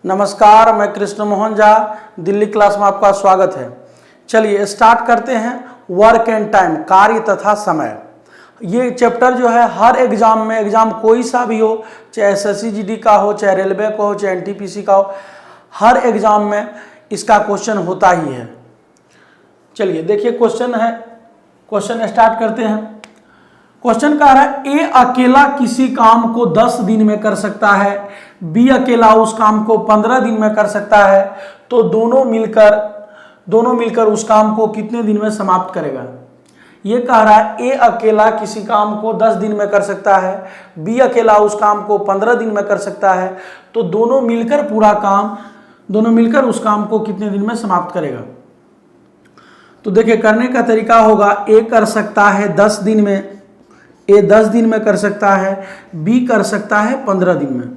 नमस्कार, मैं कृष्ण मोहन झा, दिल्ली क्लास में आपका स्वागत है। चलिए स्टार्ट करते हैं। वर्क एंड टाइम, कार्य तथा समय। ये चैप्टर जो है हर एग्जाम में, एग्जाम कोई सा भी हो, चाहे एसएससी जीडी का हो, चाहे रेलवे का हो, चाहे एनटीपीसी का हो, हर एग्जाम में इसका क्वेश्चन होता ही है। चलिए देखिए क्वेश्चन है, क्वेश्चन स्टार्ट करते हैं। क्वेश्चन कह रहा है ए अकेला किसी काम को 10 दिन में कर सकता है, बी अकेला उस काम को 15 दिन में कर सकता है, तो दोनों मिलकर उस काम को कितने दिन में समाप्त करेगा। ये कह रहा है ए अकेला किसी काम को 10 दिन में कर सकता है, बी अकेला उस काम को 15 दिन में कर सकता है, तो दोनों मिलकर उस काम को कितने दिन में समाप्त करेगा। तो देखिए करने का तरीका होगा, ए कर सकता है 10 दिन में, ए 10 दिन में कर सकता है, बी कर सकता है 15 दिन में।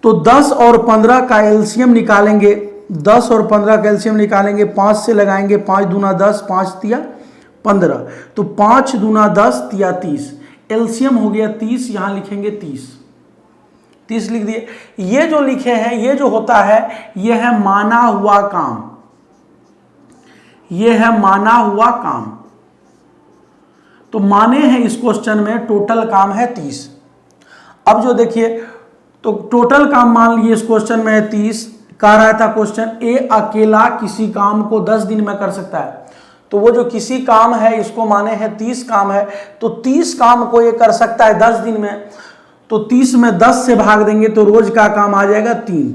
तो 10 और 15 का एलसीएम निकालेंगे, 10 और 15 का एलसीएम निकालेंगे, 5 से लगाएंगे, 5 दूना 10, 5 तिया 15, तो 5 दूना 10 तिया 30, एलसीएम हो गया 30, यहां लिखेंगे 30 लिख दिए। ये जो लिखे हैं, ये जो होता है, ये है माना हुआ काम, ये है माना हुआ काम। तो माने हैं इस क्वेश्चन में टोटल काम है 30। अब जो देखिए, तो टोटल काम मान लिए इस क्वेश्चन में है 30। कह रहा था क्वेश्चन ए अकेला किसी काम को 10 दिन में कर सकता है, तो वो जो किसी काम है इसको माने हैं 30 काम है, तो 30 काम को ये कर सकता है 10 दिन में। तो 30 में 10 से भाग देंगे तो रोज का काम आ जाएगा 3।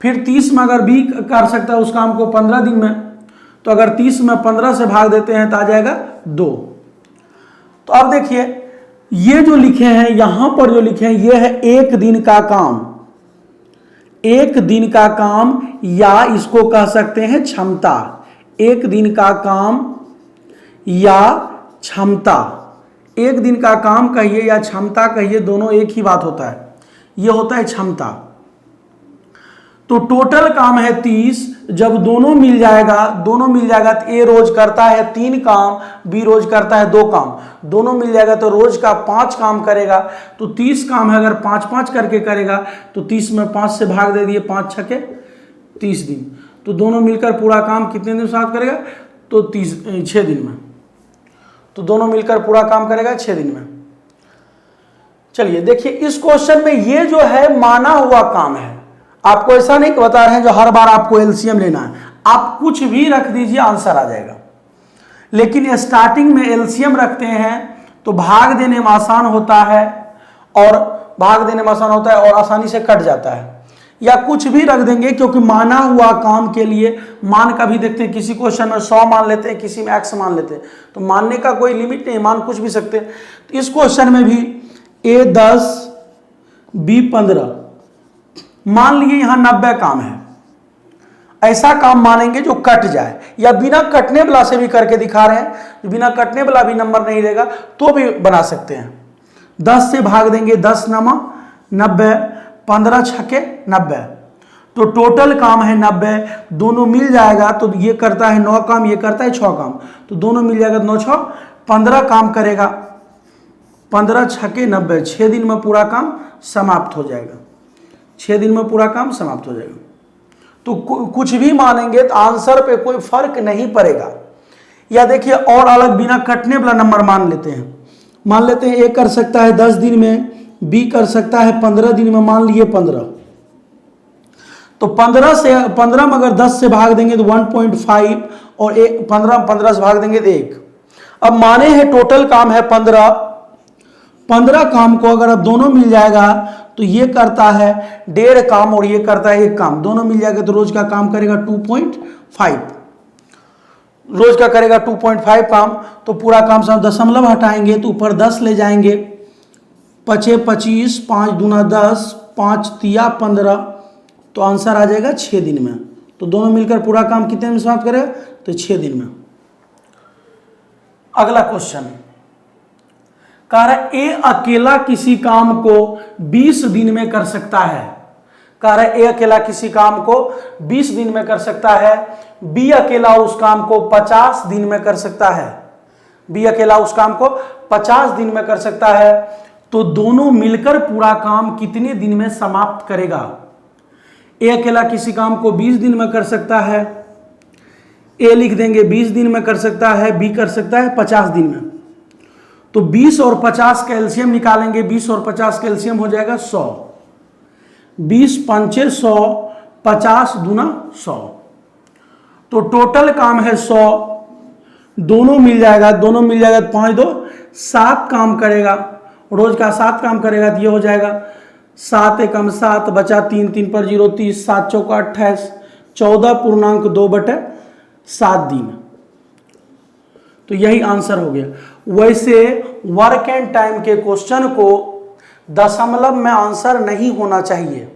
फिर 30 में अगर बी कर सकता है उस काम को 15 दिन में, तो अगर 30 में 15 से भाग देते हैं तो आ जाएगा 2। तो अब देखिए ये जो लिखे हैं, यहां पर जो लिखे हैं, ये है एक दिन का काम, एक दिन का काम, या इसको कह सकते हैं क्षमता। एक दिन का काम या क्षमता, एक दिन का काम कहिए या क्षमता कहिए, दोनों एक ही बात होता है, ये होता है क्षमता। तो टोटल काम है 30, जब दोनों मिल जाएगा तो ए रोज करता है 3 काम, बी रोज करता है 2 काम, दोनों मिल जाएगा तो रोज का 5 काम करेगा। तो 30 काम है, अगर 5-5 करके करेगा तो 30 में 5 से भाग दे दिए, 5 छके 30 दिन, तो दोनों मिलकर पूरा काम कितने दिन साथ करेगा, तो 6 दिन में। तो दोनों मिलकर पूरा काम करेगा 6 दिन में। चलिए देखिए इस क्वेश्चन में ये जो है माना हुआ काम है, आपको ऐसा नहीं बता रहे हैं जो हर बार आपको एलसीएम लेना है, आप कुछ भी रख दीजिए आंसर आ जाएगा। लेकिन स्टार्टिंग में एलसीएम रखते हैं तो भाग देने में आसान होता है, और आसानी से कट जाता है। या कुछ भी रख देंगे, क्योंकि माना हुआ काम के लिए मान का भी देखते हैं, किसी क्वेश्चन में 100 मान लेते हैं, किसी में x मान लेते हैं, तो मानने का कोई लिमिट नहीं, मान कुछ भी सकते हैं। तो इस क्वेश्चन में भी ए 10 बी 15, मान लिए यहां 90 काम है, ऐसा काम मानेंगे जो कट जाए, या बिना कटने वाला से भी करके दिखा रहे हैं, बिना कटने वाला भी नंबर नहीं रहेगा तो भी बना सकते हैं। 10 से भाग देंगे, 10 नमा 90, 15 छके 90, तो टोटल काम है 90, दोनों मिल जाएगा तो ये करता है 9 काम, ये करता है 6 काम, तो दोनों मिल जाएगा 9 6 15 काम करेगा, 15 छके 90, 6 दिन में पूरा काम समाप्त हो जाएगा, 6 दिन में पूरा काम समाप्त हो जाएगा। तो कुछ भी मानेंगे तो आंसर पे कोई फर्क नहीं पड़ेगा। या देखिए और अलग बिना कटने वाला नंबर मान लेते हैं, ए कर सकता है 10 दिन में, बी कर सकता है 15 दिन में, मान लिए 15, तो 15 में अगर 10 से भाग देंगे तो 1.5, और 15 से भाग देंगे तो 1। अब माने हैं टोटल काम है 15 काम को अगर अब दोनों मिल जाएगा तो ये करता है 1.5 काम और ये करता है 1 काम, दोनों मिल जाएगा तो रोज का काम करेगा 2.5, रोज का करेगा 2.5 काम। तो पूरा काम सब दशमलव हटाएंगे तो ऊपर 10 ले जाएंगे, 5 25, 5 दूना 10, 5 तिया 15, तो आंसर आ जाएगा 6 दिन में। तो दोनों मिलकर पूरा काम कितने में समाप्त करेगा, तो 6 दिन में। अगला क्वेश्चन कह रहा है ए अकेला किसी काम को 20 दिन में कर सकता है, कह रहा है ए अकेला किसी काम को 20 दिन में कर सकता है, बी अकेला उस काम को 50 दिन में कर सकता है, बी अकेला उस काम को 50 दिन में कर सकता है, तो दोनों मिलकर पूरा काम कितने दिन में समाप्त करेगा? ए अकेला किसी काम को 20 दिन में कर सकता है, ए लिख देंगे 20 दिन में कर सकता है, बी कर सकता है 50 दिन में। तो 20 और 50 का एलसीएम निकालेंगे, 20 और 50 का एलसीएम हो जाएगा 100। 20 पंचे 100, 50 दूना 100, तो टोटल काम है 100। दोनों मिल जाएगा, दोनों मिल जाएगा, 5 2 7 काम करेगा, रोज का 7 काम करेगा, तो ये हो जाएगा 7 एकम 7 बचा 3 3 पर 0 30, 7 चौका 28, 14.2/7 दिन। तो यही आंसर हो गया। वैसे वर्क एंड टाइम के क्वेश्चन को दशमलव में आंसर नहीं होना चाहिए,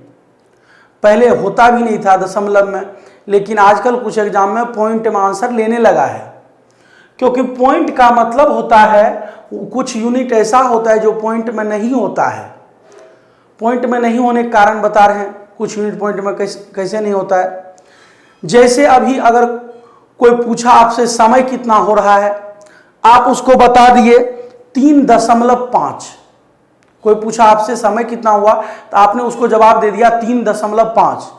पहले होता भी नहीं था दशमलव में, लेकिन आजकल कुछ एग्जाम में पॉइंट में आंसर लेने लगा है, क्योंकि पॉइंट का मतलब होता है कुछ यूनिट ऐसा होता है जो पॉइंट में नहीं होता है। पॉइंट में नहीं होने के कारण बता रहे हैं, कुछ यूनिट पॉइंट में कैसे नहीं होता है। जैसे अभी अगर कोई पूछा आपसे समय कितना हो रहा है, आप उसको बता दिए 3.5। कोई पूछा आपसे समय कितना हुआ, तो आपने उसको जवाब दे दिया 3.5।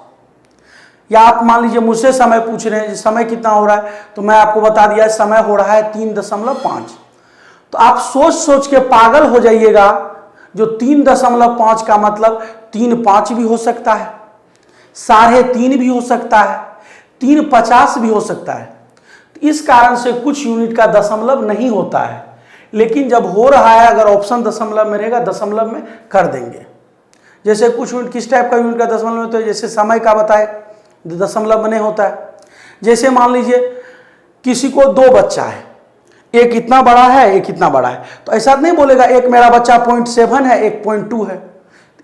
या आप मान लीजिए मुझसे समय पूछ रहे हैं समय कितना हो रहा है, तो मैं आपको बता दिया समय हो रहा है 3.5। तो आप सोच सोच के पागल हो जाइएगा, जो 3.5 का मतलब 3.5 भी हो सकता है, 3.5 भी हो सकता है, 3.50 भी हो सकता है। तो इस कारण से कुछ यूनिट का दशमलव नहीं होता है, लेकिन जब हो रहा है अगर ऑप्शन दशमलव में रहेगा दशमलव में कर देंगे। जैसे कुछ यूनिट किस टाइप का यूनिट का दशमलव में होता है, जैसे समय का बताए दशमलव में नहीं होता है। जैसे मान लीजिए किसी को 2 बच्चा है, एक इतना बड़ा है एक इतना बड़ा है, तो ऐसा नहीं बोलेगा एक मेरा बच्चा 0.7 है एक 0.2 है,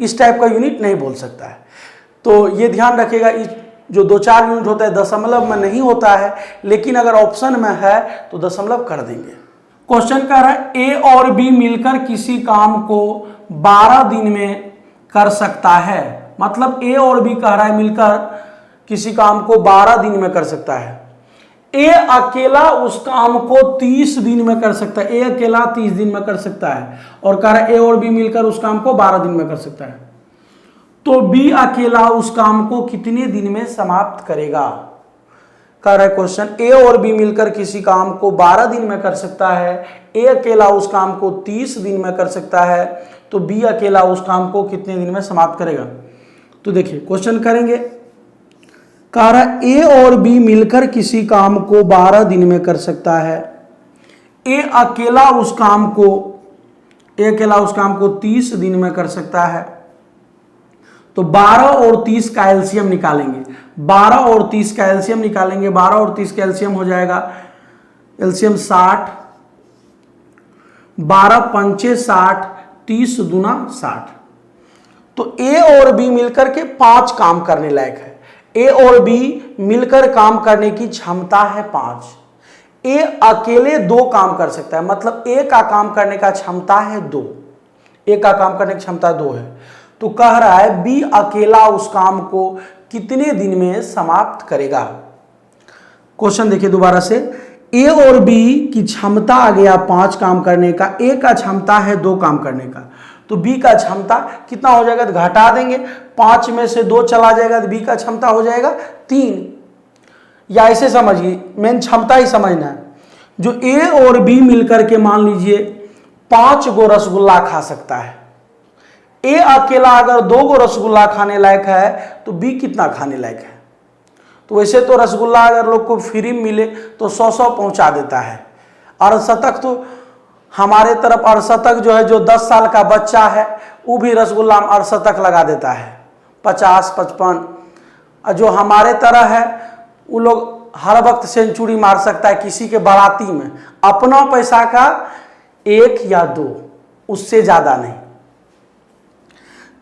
इस टाइप का यूनिट नहीं बोल सकता है। तो ये ध्यान रखिएगा, जो 2-4 यूनिट होता है दशमलव में नहीं होता है, लेकिन अगर ऑप्शन में है तो दशमलव कर देंगे। क्वेश्चन कह रहा है ए और बी मिलकर किसी काम को 12 दिन में कर सकता है। मतलब ए और बी कह रहा है मिलकर किसी काम को 12 दिन में कर सकता है। ए अकेला उस काम को 30 दिन में कर सकता है, ए अकेला 30 दिन में कर सकता है, और कह रहा है ए और बी मिलकर उस काम को 12 दिन में कर सकता है। तो बी अकेला उस काम को कितने दिन में समाप्त करेगा? कह रहा है क्वेश्चन ए और बी मिलकर किसी काम को 12 दिन में कर सकता है, ए अकेला उस काम को 30 दिन में कर सकता है, तो बी अकेला उस काम को कितने दिन में समाप्त करेगा? तो देखिए क्वेश्चन करेंगे, कह रहा है ए और बी मिलकर किसी काम को 12 दिन में कर सकता है, ए अकेला उस काम को 30 दिन में कर सकता है। तो 12 और 30 का एलसीएम निकालेंगे, 12 और 30 का एलसीएम निकालेंगे, 12 और 30 का एलसीएम हो जाएगा एलसीएम 60, 12 पंचे 60, 30 दूना 60। तो ए और बी मिलकर के 5 काम करने लायक है, ए और बी मिलकर काम करने की क्षमता है 5। ए अकेले 2 काम कर सकता है, मतलब ए का काम करने का क्षमता है 2, ए का काम करने की क्षमता 2 है। तो कह रहा है बी अकेला उस काम को कितने दिन में समाप्त करेगा? क्वेश्चन देखिए दोबारा से, ए और बी की क्षमता आ गया 5 काम करने का, ए का क्षमता है 2 काम करने का, तो बी का क्षमता कितना हो जाएगा? तो घटा देंगे, 5 में से 2 चला जाएगा तो बी का क्षमता हो जाएगा 3। या ऐसे समझिए, मेन क्षमता ही समझना है। जो ए और बी मिलकर के मान लीजिए 5 गो रसगुल्ला खा सकता है, ए अकेला अगर 2 गो रसगुल्ला खाने लायक है तो बी कितना खाने लायक है? तो वैसे तो रसगुल्ला अगर लोग को फ्री मिले तो 100 पहुंचा देता है। अर्धशतक तो हमारे तरफ अर्धशतक जो है, जो 10 साल का बच्चा है वो भी रसगुल्ला में अर्धशतक लगा देता है, 50-55। जो हमारे तरह है वो लोग हर वक्त सेंचुरी मार सकता है किसी के बाराती में, अपना पैसा का 1 या 2, उससे ज्यादा नहीं।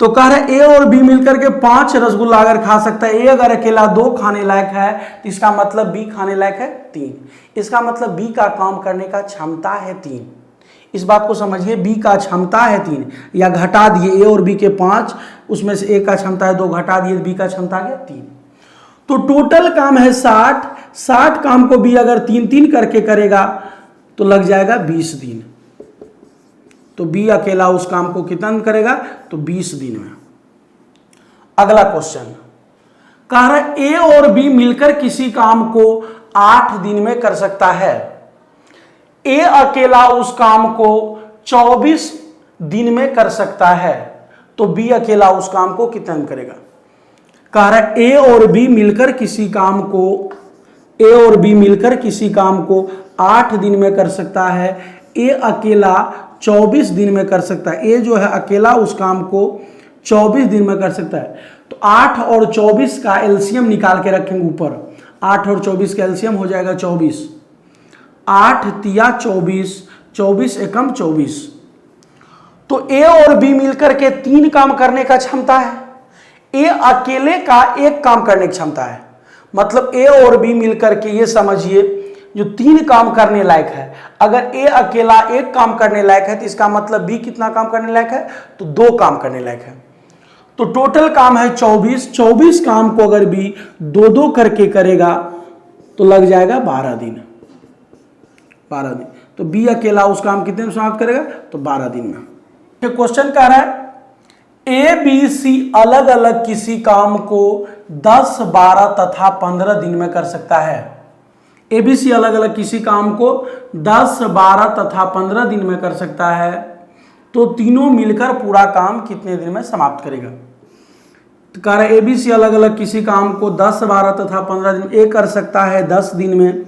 तो कह रहे ए और बी मिलकर के 5 रसगुल्ला अगर खा सकता है, ए अगर अकेला 2 खाने लायक है, तो इसका मतलब बी खाने लायक है 3। इसका मतलब बी का काम करने का क्षमता है 3। इस बात को समझिए, बी का क्षमता है 3, या घटा दिए ए और बी के 5, उसमें से ए का क्षमता है 2, घटा दिए बी का क्षमता है 3। तो टोटल काम है 60 काम को बी अगर 3-3 करके करेगा तो लग जाएगा 20 दिन। तो बी अकेला उस काम को कितना करेगा, तो 20 दिन में। अगला क्वेश्चन कह रहा है ए और बी मिलकर किसी काम को 8 दिन में कर सकता है। ए अकेला उस काम को 24 दिन में कर सकता है, तो बी अकेला उस काम को कितना दिन करेगा। कह रहा है ए और बी मिलकर किसी काम को 8 दिन में कर सकता है, ए अकेला 24 दिन में कर सकता है। ए जो है अकेला उस काम को 24 दिन में कर सकता है। तो 8 और 24 का एलसीएम निकाल के रखेंगे ऊपर। 8 और 24 का एलसीएम हो जाएगा 24। 8 तिया 24, 24 एकम 24। तो ए और बी मिलकर के 3 काम करने का क्षमता है, ए अकेले का 1 काम करने की क्षमता है। मतलब ए और बी मिलकर के ये समझिए जो 3 काम करने लायक है। अगर ए अकेला 1 काम करने लायक है तो इसका मतलब बी कितना काम करने लायक है, तो 2 काम करने लायक है। तो टोटल काम है 24। 24 काम को अगर बी 2-2 करके करेगा तो लग जाएगा 12 दिन। 12 दिन। तो बी अकेला उस काम कितने में समाप्त करेगा, तो 12 दिन में। क्वेश्चन कह रहा है ए बी सी अलग अलग किसी काम को 10, 12 तथा 15 दिन में कर सकता है। ए बी सी अलग अलग किसी काम को 10, 12 तथा 15 दिन में कर सकता है, तो तीनों मिलकर पूरा काम कितने दिन में समाप्त करेगा। तो कह रहा है ए बी सी अलग अलग किसी काम को 10, 12 तथा 15 दिन में। ए कर सकता है 10 दिन में,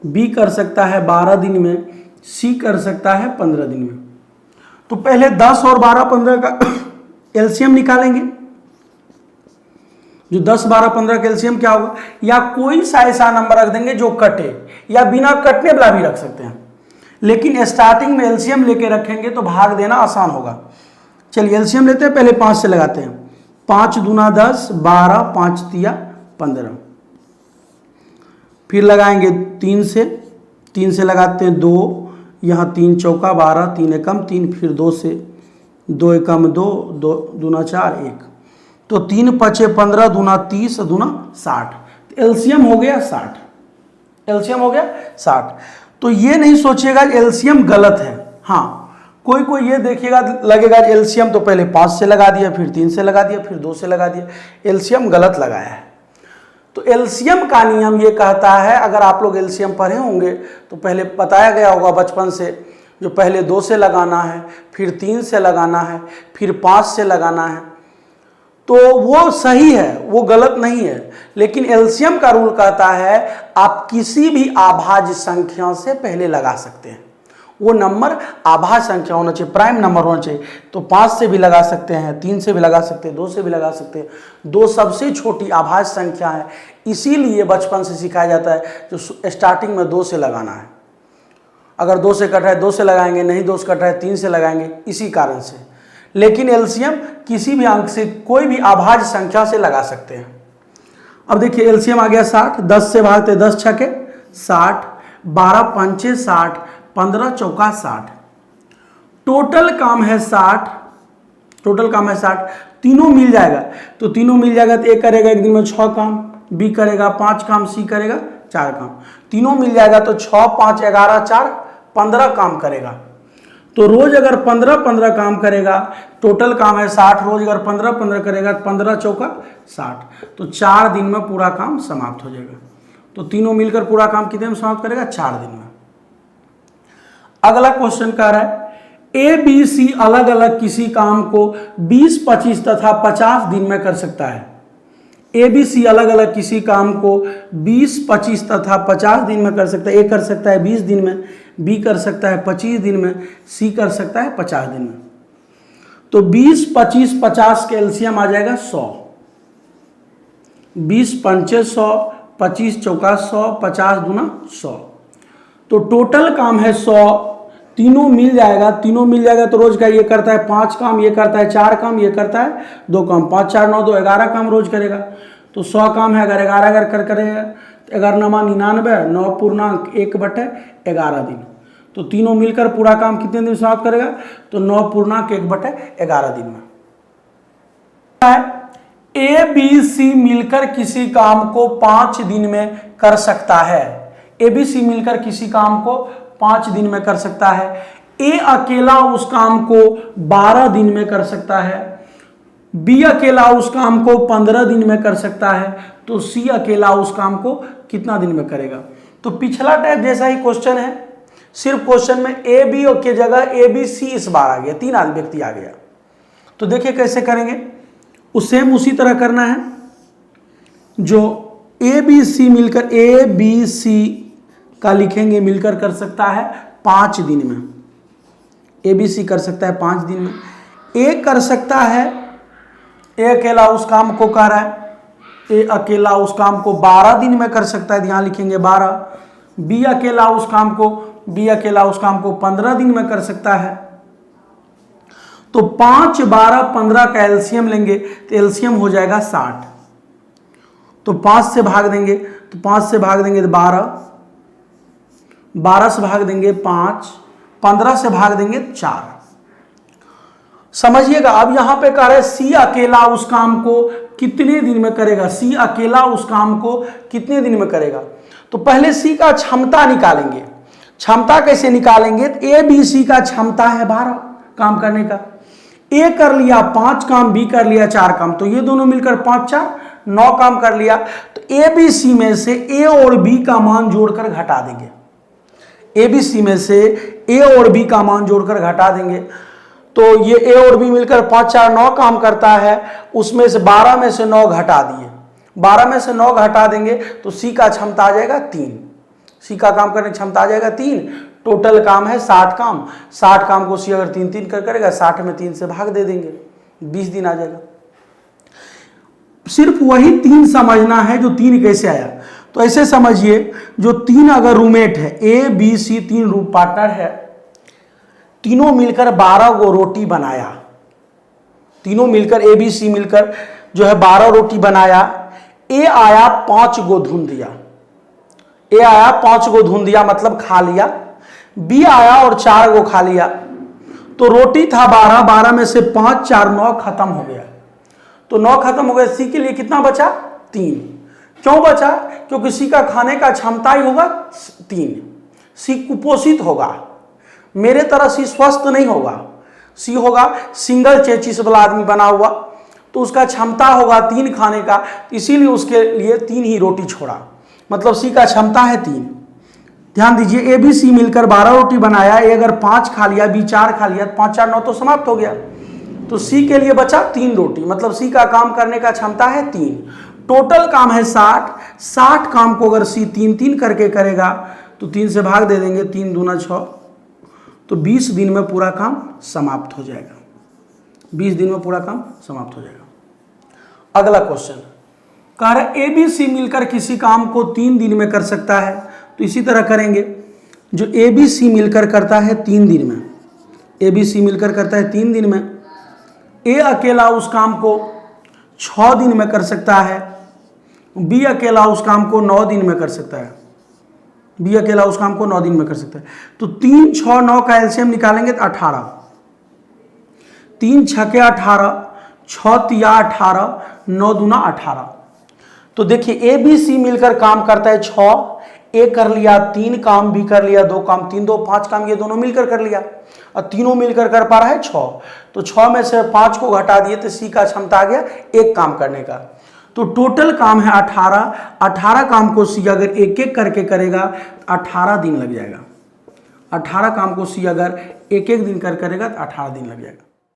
बी कर सकता है 12 दिन में, सी कर सकता है 15 दिन में। तो पहले 10 और 12, 15 का एलसीएम निकालेंगे। जो 10, 12, 15 का एलसीएम क्या होगा, या कोई सा ऐसा नंबर रख देंगे जो कटे, या बिना कटने वाला भी रख सकते हैं, लेकिन स्टार्टिंग में एलसीएम लेके रखेंगे तो भाग देना आसान होगा। चलिए एलसीएम लेते हैं, पहले 5 से लगाते हैं। 5 दूना 10, 12, 5 तिया 15। फिर लगाएंगे 3 से, 3 से लगाते हैं 2, यहाँ 3 चौका 12, 3 एकम 3, फिर 2 से, 2 एकम 2, 2 दूना 4, 1। तो 3 पचे 15, दूना 30, दूना 60। एलसीएम हो गया 60। एलसीएम हो गया 60। तो ये नहीं सोचिएगा एलसीएम गलत है। हाँ, कोई कोई ये देखिएगा लगेगा एलसीएम तो पहले 5 से लगा दिया, फिर 3 से लगा दिया, फिर 2 से लगा दिया, एलसीएम गलत लगाया है। तो एलसीएम का नियम ये कहता है, अगर आप लोग एलसीएम पढ़े होंगे तो पहले बताया गया होगा बचपन से, जो पहले 2 से लगाना है, फिर 3 से लगाना है, फिर 5 से लगाना है। तो वो सही है, वो गलत नहीं है। लेकिन एलसीएम का रूल कहता है आप किसी भी अभाज्य संख्या से पहले लगा सकते हैं। वो नंबर अभाज्य संख्या होना चाहिए, प्राइम नंबर होना चाहिए। तो 5 से भी लगा सकते हैं, 3 से भी लगा सकते हैं, 2 से भी लगा सकते हैं। 2 सबसे छोटी अभाज्य संख्या है, इसीलिए बचपन से सिखाया जाता है जो स्टार्टिंग में 2 से लगाना है। अगर 2 से कट रहा है 2 से लगाएंगे, नहीं 2 से कट रहा है 3 से लगाएंगे, इसी कारण से। लेकिन एलसीएम किसी भी अंक से, कोई भी अभाज्य संख्या से लगा सकते हैं। अब देखिए एलसीएम आ गया 60। 10 से भागते 10 छके 60, 12 पंचे 60, 15 चौका 60। टोटल काम है 60। टोटल काम है 60। तीनों मिल जाएगा, तो तीनों मिल जाएगा तो ए करेगा एक दिन में 6 काम, बी करेगा 5 काम, सी करेगा 4 काम। तीनों मिल जाएगा तो 6, 5, 11, 4, 15 काम करेगा। तो रोज अगर 15-15 काम करेगा, टोटल काम है 60, रोज अगर 15-15 करेगा तो 15 चौका 60, तो 4 दिन में पूरा काम समाप्त हो जाएगा। तो तीनों मिलकर पूरा काम कितने में समाप्त करेगा, 4 दिन में। अगला क्वेश्चन कह रहा है ए बी सी अलग अलग किसी काम को 20, 25 तथा 50 दिन में कर सकता है। ए बी सी अलग अलग किसी काम को 20, 25 तथा 50 दिन में कर सकता है। ए कर सकता है 20 दिन में, बी कर सकता है 25 दिन में, सी कर सकता है 50 दिन में। तो 20, 25, 50 के एलसीएम आ जाएगा 100। 20 पंचे 100, 25 चौका 100, 50 दूना 100। तो टोटल काम है 100। तीनों मिल जाएगा, तीनों मिल जाएगा तो रोज का ये करता है 5 काम, ये करता है 4 काम, ये करता है 2 काम। 5, 4, 9, 2, 11 काम रोज करेगा। तो 100 काम है, अगर 11 अगर कर करेगा तो 11 नमा 99, 9 पूर्णांक 1/11 दिन। तो तीनों मिलकर पूरा काम कितने दिन समाप्त करेगा, तो 9 पूर्णांक 1/11 दिन में। ए बी सी मिलकर किसी काम को 5 दिन में कर सकता है। ए बी सी मिलकर किसी काम को 5 दिन में कर सकता है। ए अकेला उस काम को 12 दिन में कर सकता है, बी अकेला उस काम को 15 दिन में कर सकता है, तो सी अकेला उस काम को कितना दिन में करेगा। तो पिछला टाइप जैसा ही क्वेश्चन है, सिर्फ क्वेश्चन में ए बी की जगह ए बी सी इस बार आ गया, 3 व्यक्ति आ गया। तो देखिए कैसे करेंगे, सेम उसी तरह करना है। जो ए बी सी मिलकर ए बी सी का लिखेंगे मिलकर कर सकता है 5 दिन में, ए बी सी कर सकता है 5 दिन में। ए कर सकता है, ए अकेला उस काम को कर रहा है, ए अकेला उस काम को 12 दिन में कर सकता है, यहां लिखेंगे 12। बी अकेला उस काम को 15 दिन में कर सकता है। तो 5, 12, 15 का एलसीएम लेंगे तो एलसीएम हो जाएगा 60। तो 5 से भाग देंगे तो 5 से भाग देंगे तो 12, 12 से भाग देंगे 5, 15 से भाग देंगे 4। समझिएगा। अब यहां पे कह रहे हैं सी अकेला उस काम को कितने दिन में करेगा, सी अकेला उस काम को कितने दिन में करेगा। तो पहले सी का क्षमता निकालेंगे। क्षमता कैसे निकालेंगे, ए बी सी का क्षमता है 12 काम करने का। ए कर लिया 5 काम, बी कर लिया 4 काम, तो ये दोनों मिलकर 5, 4, 9 काम कर लिया। तो ए बी सी में से ए और बी का मान जोड़कर घटा देंगे। ए बी सी में से ए और बी का मान जोड़कर घटा देंगे। तो ये ए और बी मिलकर 5, 4, 9 काम करता है, उसमें से 12 में से 9 घटा दिए, 12 में से 9 घटा देंगे तो सी का क्षमता आ जाएगा 3। सी का काम करने की क्षमता आ जाएगा 3। टोटल काम है 60 काम, 60 काम को सी अगर 3 कर करेगा, 60 में 3 से भाग दे देंगे, 20 दिन आ जाएगा। सिर्फ वही 3 समझना है, जो 3 कैसे आया। तो ऐसे समझिए, जो 3 अगर रूममेट है, A B C 3 room partner है, तीनों मिलकर 12 गो रोटी बनाया। तीनों मिलकर ए बी सी मिलकर जो है 12 रोटी बनाया। ए आया 5 गो धुन दिया, ए आया 5 गो धुन दिया मतलब खा लिया। बी आया और 4 गो खा लिया। तो रोटी था 12, 12 में से 5, 4, 9 खत्म हो गया। तो 9 खत्म हो गया। सी के लिए कितना बचा, 3। क्यों बचा, क्योंकि सी का खाने का क्षमता ही होगा 3। सी कुपोषित होगा, मेरे तरह सी स्वस्थ नहीं होगा। सी होगा सिंगल चेचिस वाला आदमी बना हुआ, तो उसका क्षमता होगा 3 खाने का, इसीलिए उसके लिए 3 ही रोटी छोड़ा, मतलब सी का क्षमता है 3। ध्यान दीजिए, ए बी सी मिलकर 12 रोटी बनाया। ए अगर 5 खा लिया, बी 4 खा लिया, 5, 4, 9 तो समाप्त हो गया। तो सी के लिए बचा 3 रोटी, मतलब सी का काम करने का क्षमता है 3। टोटल काम है 60। 60 काम को अगर सी 3 करके करेगा तो 3 से भाग दे देंगे, 3 दूना 6, तो 20 दिन में पूरा काम समाप्त हो जाएगा। 20 दिन में पूरा काम समाप्त हो जाएगा। अगला क्वेश्चन कह रहा है ए बी सी मिलकर किसी काम को 3 दिन में कर सकता है। तो इसी तरह करेंगे, जो ए बी सी मिलकर करता है 3 दिन में, ए बी सी मिलकर करता है 3 दिन में। ए अकेला उस काम को 6 दिन में कर सकता है, बी अकेला उस काम को 9 दिन में कर सकता है, बी अकेला उस काम को 9 दिन में कर सकता है। तो 3, 6, 9 का एलसीएम निकालेंगे तो 18। 3 छके 18, 6 तिया 18, 9 दूना 18। तो देखिए ए बी सी मिलकर काम करता है 6। ए कर लिया 3 काम, बी कर लिया 2 काम, 3, 2, 5 काम, ये दोनों मिलकर कर लिया, और तीनों मिलकर कर पा रहा है 6। तो 6 में से 5 को घटा दिए तो सी का क्षमता आ गया 1 काम करने का। तो टोटल काम है 18। 18 काम को सी अगर एक एक करके करेगा 18 दिन लग जाएगा। 18 काम को सी अगर एक एक दिन कर करेगा तो 18 दिन लग जाएगा।